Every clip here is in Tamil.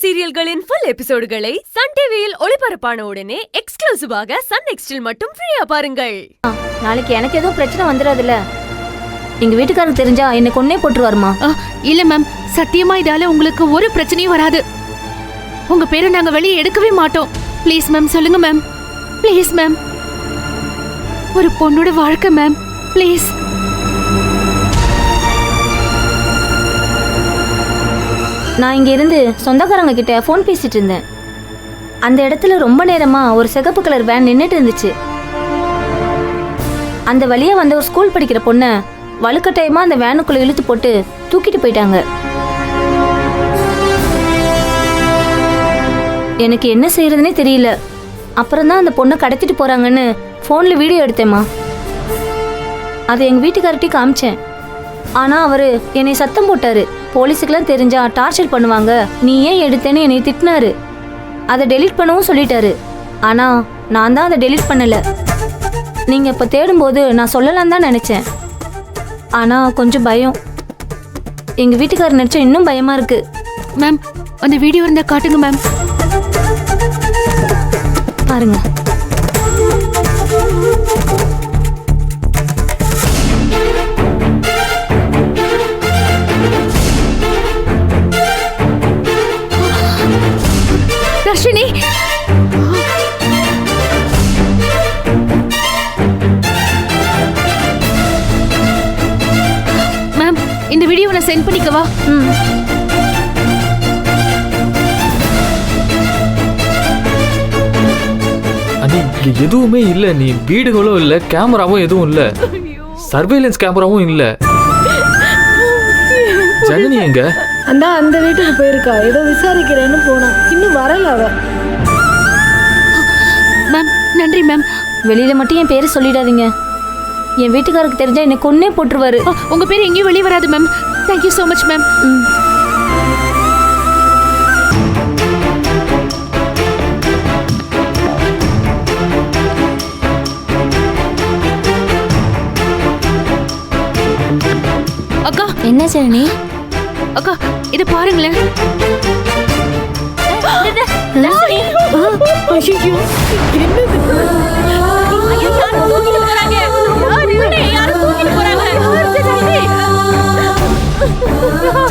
சீரியல்களின் ஃபுல் எபிசோடுகளை சன் டிவியில் ஒளிபரப்பான உடனே எக்ஸ்க்ளூசிவாக சன் நெக்ஸ்டில் மட்டும் ஃப்ரீயா பாருங்கள். நாளைக்கு எனக்கு எதுவும் பிரச்சனை வந்துடாதுல்ல? எங்க வீட்டுக்காரருக்கு தெரிஞ்சா என்ன கொன்னே போட்டுருவாருமா? இல்ல மேம், சத்தியமா இதால உங்களுக்கு ஒரு பிரச்சனையும் வராது. உங்க பேரை நாங்க வெளியே எடுக்கவே மாட்டோம். ப்ளீஸ் மேம், சொல்லுங்க மேம். ப்ளீஸ் மேம், ஒரு பொண்ணோட வாழ்க்கை மேம், ப்ளீஸ். நான் இங்க இருந்து சொந்தக்காரங்க கிட்ட ஃபோன் பேசிட்டு இருந்தேன். அந்த இடத்துல ரொம்ப நேரமா ஒரு சிகப்பு கலர் வேன் நின்னுட்டு இருந்துச்சு. அந்த வழியா வந்த ஒரு ஸ்கூல் படிக்கிற பொண்ண வலுக்கட்டாயமா அந்த வேனுக்குள்ள இழுத்து போட்டு தூக்கிட்டு போயிட்டாங்க. எனக்கு என்ன செய்யறதுனே தெரியல. அப்புறம் தான் அந்த பொண்ணை கடத்திட்டு போறாங்கன்னு ஃபோன்ல வீடியோ எடுத்தேம்மா. அதை எங்க வீட்டுக்கார்ட்டே காமிச்சேன். ஆனா அவரு என்னை சத்தம் போட்டாரு. போலீஸுக்கெல்லாம் தெரிஞ்சா டார்ச்சர் பண்ணுவாங்க, நீ ஏன் எடுத்தேன்னு என்னை திட்டினாரு. அதை டெலீட் பண்ணவும் சொல்லிட்டாரு. ஆனா நான் தான் அதை டெலீட் பண்ணல. நீங்க இப்ப தேடும்போது நான் சொல்லலாம் தான் நினைச்சேன். ஆனா கொஞ்சம் பயம். எங்க வீட்டுக்காரர் நினைச்சா இன்னும் பயமா இருக்கு. மேம், அந்த வீடியோ இருந்தா காட்டுங்க மேம். பாருங்க. தர்ஷினி, மேம், இந்த வீடியோவை நான் சென்ட் பண்ணிக்கவா? எதுவுமே இல்ல. நீ வீடுகளும் இல்ல, கேமராவும் எதுவும் இல்ல, சர்வேலன்ஸ் கேமராவும் இல்ல. ஜனனி எங்க? அந்த வீட்டுக்கு போயிருக்கா. ஏதோ விசாரிக்கிறேன்னு போனா, இன்னும் வரல அவ. மேம், நன்றி மேம். வெளியில மட்டும் என் பேரை சொல்லிடாதீங்க. என் வீட்டுக்காரருக்கு தெரிஞ்சா என்னை கொன்னே போட்டுருவாரு. உங்க பேர் எங்கேயும் வெளியே வராது ma'am. Thank you so much ma'am. அக்கா, என்ன ஜனனி? அக்கா, இத பாருங்களேன்.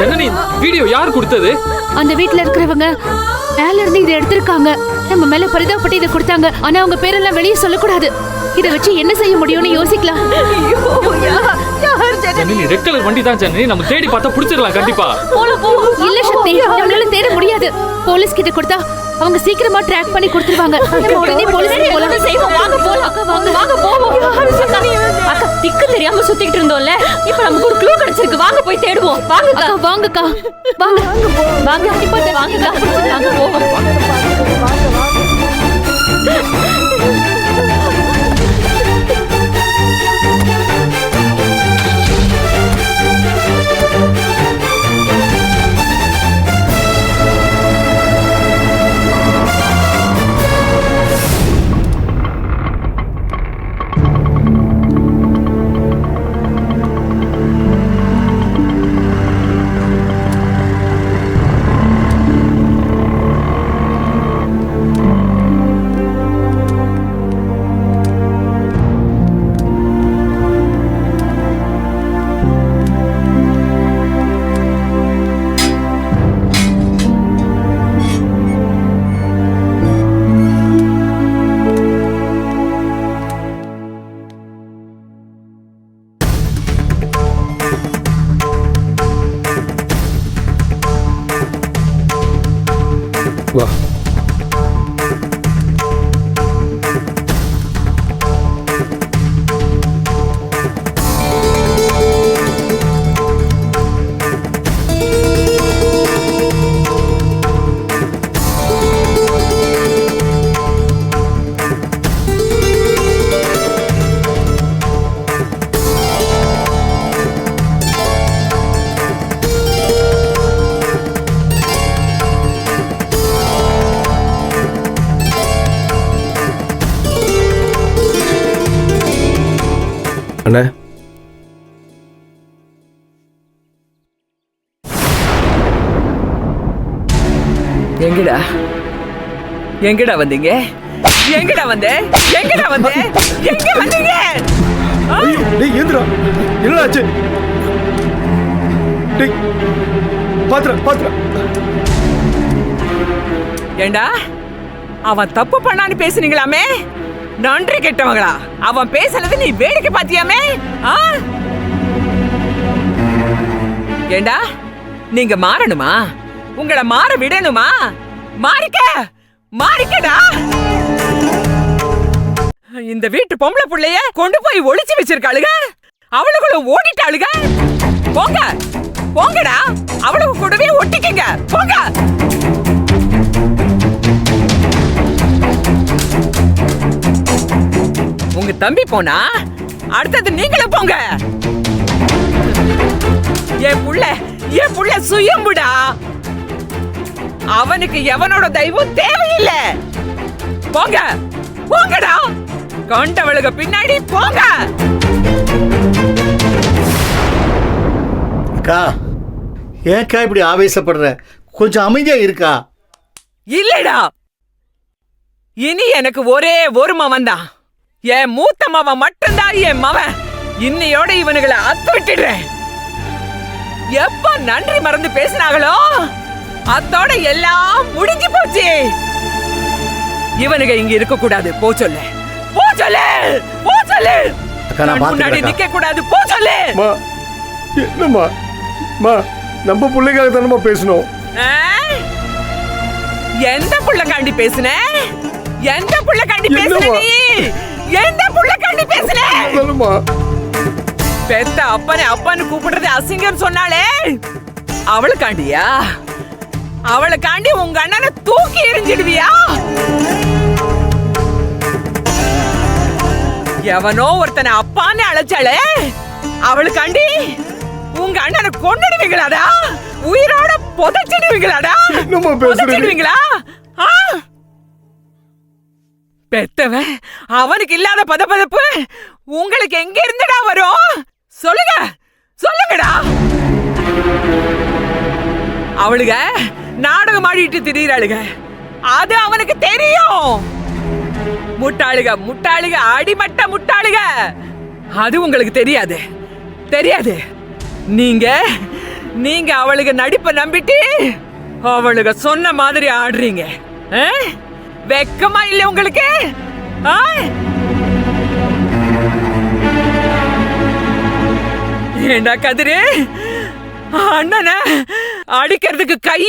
ஜனனி, வீடியோ யார் கொடுத்தது? அந்த வீட்ல இருக்கிறவங்க மேல இருந்து இதை எடுத்திருக்காங்க. நம்ம மேல பரிதாபப்பட்டு இதை கொடுத்தாங்க. ஆனா அவங்க பேரெல்லாம் வெளியே சொல்லக்கூடாது. இதை வச்சு என்ன செய்ய முடியும்னு யோசிக்கலாம். ஜனனி, ரெட் கலர் வண்டி தான் ஜனனி. நம்ம தேடி பார்த்தா புடிச்சிடலாம் கண்டிப்பா. இல்ல சக்தி, நம்மளால தேட முடியாது. போலீஸ் கிட்ட கொடுத்தா அவங்க சீக்கிரமா ட்ராக் பண்ணி கொடுத்துருவாங்க. நம்ம உடனே போலீஸ்க்கு போலாம். வாங்க போலாம். அக்கா, வாங்க போவோம். அக்கா, திக்கு தெரியாம சுத்திட்டு இருந்தோம்ல, இப்ப நமக்கு ஒரு க்ளூ கிடைச்சிருக்கு. வாங்க போய் தேடுவோம். வாங்க அக்கா, வாங்கக்கா, வாங்க வாங்க. வாங்க போவோம். வா. அண்ணே, எங்கடா எங்கடா வந்தீங்க? எங்கடா வந்த? எங்கடா வந்த? எங்க வந்தீங்க? டேய் ஏந்திரா, என்னாச்சு? டேய் பாத்ரா. ஏண்டா அவன் தப்பு பண்ணான்னு பேசுனீங்களாமே? நன்றி கெட்டவங்களா? அவன் பேசுனது நீ வேடிக்கை பாத்தியாமே? ஏண்டா நீங்க மாறணுமா? உங்களை மாற விடணுமா? மாறிக்கடா. இந்த வீட்டு பொம்பளை புள்ளைய கொண்டு போய் ஒளிச்சு வச்சிருக்காளுக. அவளுகளும் ஓடிட்டாளுக. போங்கடா, அவளுக்கு கூடவே ஒட்டிக்கங்க. போங்க. உங்க தம்பி போனா அடுத்தது நீங்களும் போங்க. என் புள்ள சுயம்புடா. அவனுக்கு எவனோட தெய்வம் தேவையில்லை. போங்கடா, கண்டவளுக பின்னாடி போங்க. அக்கா, ஏன்க்கா இப்படி ஆவேசப்படுற? கொஞ்சம் அமைதியா இருக்கா. இல்லடா, இனி எனக்கு ஒரே ஒரு மவன் தான். என் மூத்த மவன் மட்டும்தான் என் மவன். இன்னையோட இவனுங்களை அத்து விட்டுடுறேன். எப்ப நன்றி மறந்து பேசினாங்களோ அத்தோட எல்லாம் முடிஞ்சு போச்சு. இவனுங்க இங்க இருக்க கூடாது. போ சொல்லு. முன்னாடி நிக்க கூடாது. போ சொல்லு. என்னம்மா நம்ம பிள்ளைக்காக தானமா பேசணும். எந்த புள்ளக்காண்டி பேசுன? எந்த புள்ளக்காண்டி பேசுன? எந்த புள்ளக்காண்டி பேசுன? பெத்த அப்பன்னு கூப்பிடுறது அசிங்கம் சொன்னாலே அவளுக்காண்டியா? அவளுக்காண்டி உங்க அண்ணனை தூக்கி எறிஞ்சிடுவியா? எவனோ ஒருத்தனை அப்பான்னு அழைச்சாலே அவளுக்காண்டி உங்க அண்ணனை கொண்டுடுவீங்களாடா? உயிரோட புதைச்சிடுவீங்களாடா? புதைச்சிடுவீங்களா? பெத்தவன் அவனுக்கு இல்லாத பதப்பதப்பு உங்களுக்கு எங்க இருந்துடா வரும்? சொல்லுங்கடா. அவளுக நாடகம் ஆடிட்டு திடீராளுக. அது அவனுக்கு தெரியும். முட்டாளுக அடிமட்ட முட்டாளுக. அது உங்களுக்கு தெரியாது. நீங்க அவளுக்கு நடிப்பை நம்பிட்டு அவளுக்கு சொன்ன மாதிரி ஆடுறீங்க. வெக்கமா இல்ல உங்களுக்கு? ஏண்டா கதிரு, அண்ணனை அடிக்கிறதுக்கு கை